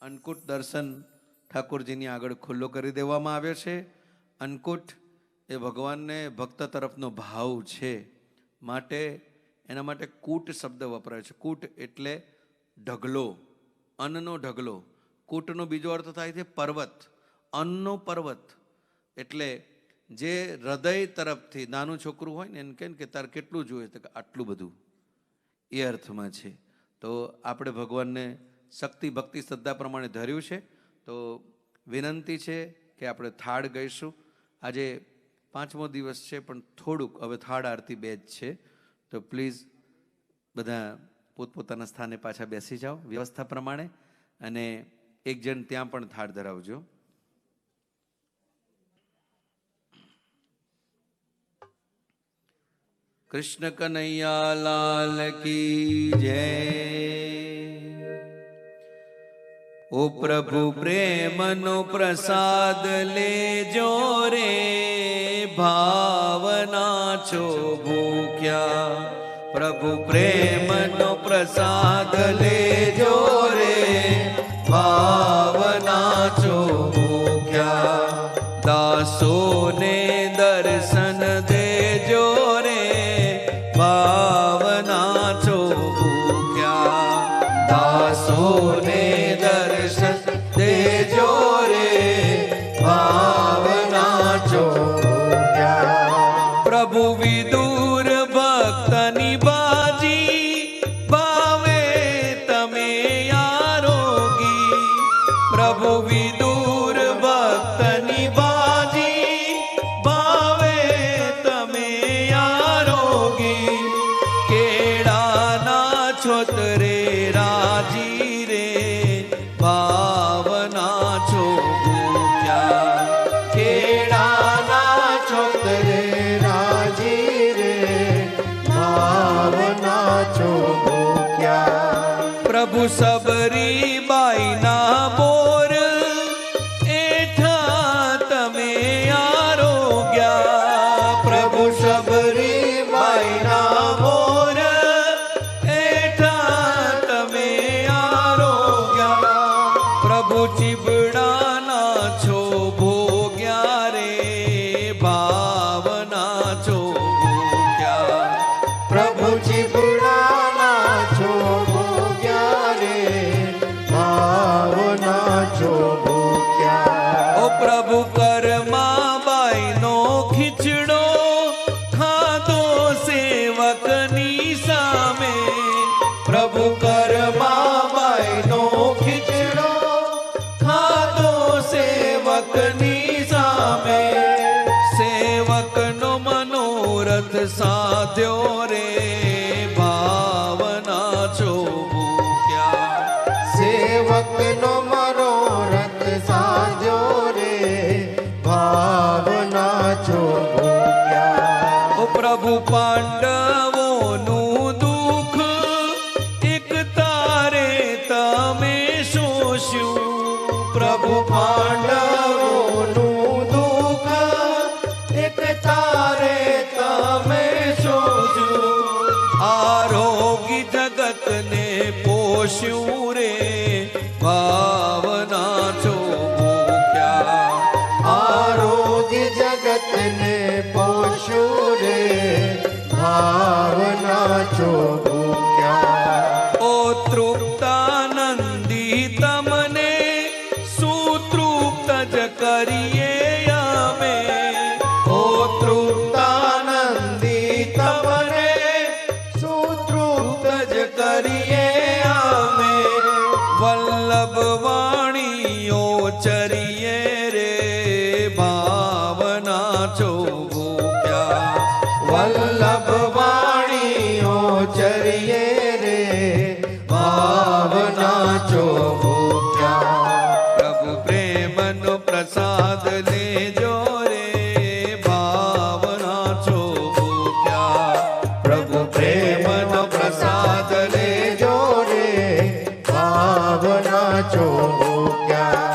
અન્નકૂટ દર્શન ઠાકોરજીની આગળ ખુલ્લો કરી દેવામાં આવ્યો છે. અન્નકૂટ એ ભગવાનને ભક્ત તરફનો ભાવ છે, માટે એના માટે કૂટ શબ્દ વપરાય છે. કૂટ એટલે ઢગલો, અન્નનો ઢગલો. કૂટનો બીજો અર્થ થાય છે પર્વત, અન્નનો પર્વત. એટલે જે હૃદય તરફથી નાનું છોકરું હોય ને એને કહે કે તારે કેટલું જોઈએ, તો આટલું બધું, એ અર્થમાં છે. તો આપણે ભગવાનને શક્તિ ભક્તિ શ્રદ્ધા પ્રમાણે ધર્યું છે. તો વિનંતી છે કે આપણે થાળ ગઈશું. આજે 5મો દિવસ છે, પણ થોડુંક હવે થાળ આરતી 2 જ છે. તો પ્લીઝ બધા પોતપોતાના સ્થાને પાછા બેસી જાઓ વ્યવસ્થા પ્રમાણે, અને એક જણ ત્યાં પણ થાળ ધરાવજો. કૃષ્ણ કનૈયા લાલ કી જય. ઓ પ્રભુ પ્રેમનો પ્રસાદ લેજો રે, ભાવના છો ભૂખ્યા. પ્રભુ પ્રેમનો પ્રસાદ લેજો રે, ભાવના છો ભૂખ્યા. દાસોને દર્શન દેજો રે, ભાવના છો ભૂખ્યા. દાસોને દર્શન દેજો રે, ભાવના છો ભૂખ્યા. પ્રભુ વિદુર ભક્તની બાજી, ભાવે તમે આરોગી. પ્રભુ વિદુર ભક્તની બાજી, ભાવે તમે આરોગી. કેળાના છોતરે રાજી રે, ભાવના છો ભૂખ્યા. કેળાના છોતરે રાજી રે, ભાવના છો ભૂખ્યા. પ્રભુ સબરી બાઈના બોર એઠા તમે આરોગ્યા. પ્રભુ સબરી બાઈના બોર એઠા તમે આરોગ્યા. પ્રભુ ચીબડાના છો ભોગ્યા રે, ભાવના છો ભૂખ્યા. પ્રભુ ચીબડાના છો ભોગ્યા રે, ભાવના છો ભૂખ્યા. ઓ પ્રભુ કર્મા બાઈનો ખીચડો ખાધો સેવકની સામે. પ્રભુ કર્મા બાઈનો ખીચડો ખાધો સેવકની સામે. સેવકનો મનોરથ સાધ્યો રે, ભાવના છો ભૂખ્યા. સેવકનો મનોરથ સાધ્યો રે, ભાવના છો ભૂખ્યા. ઓ પ્રભુ પાંડવોનું દુઃખ એક તારે તમે શોષ્યું. પ્રભુ પાંડવોનું દુઃખ એક તારે તમે શોષ્યું. આરોગી જગતને પોષ્યું રે, ભાવના છો ભૂખ્યા. આરોગ્ય જગતને પોષ્યું રે, ભાવના છો ભૂખ્યા. ઓ તૃપ્તાનંદી તમને સુતૃપ્ત જ કરીએ અમે. ઓ તૃપ્તાનંદી તમને સુતૃપ્ત જ કરીએ અમે. વલ્લભ વાણીઓ ચરીએ રે, ભાવના છો ભૂખ્યા. વલ્લભ વાણીઓ ચરીએ રે, ભાવના છો ભૂખ્યા. પ્રભુ પ્રેમનો પ્રસાદ લેજો રે, ભાવના છો ભૂખ્યા. પ્રભુ પ્રેમનો પ્રસાદ લેજો રે, ભાવના છો ભૂખ્યા.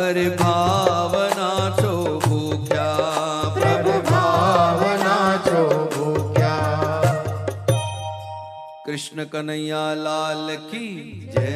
અરે ભાવના છો ભૂખ્યા. પ્રભુ ભાવના છો ભૂખ્યા. કૃષ્ણ કનૈયા લાલ કી જય.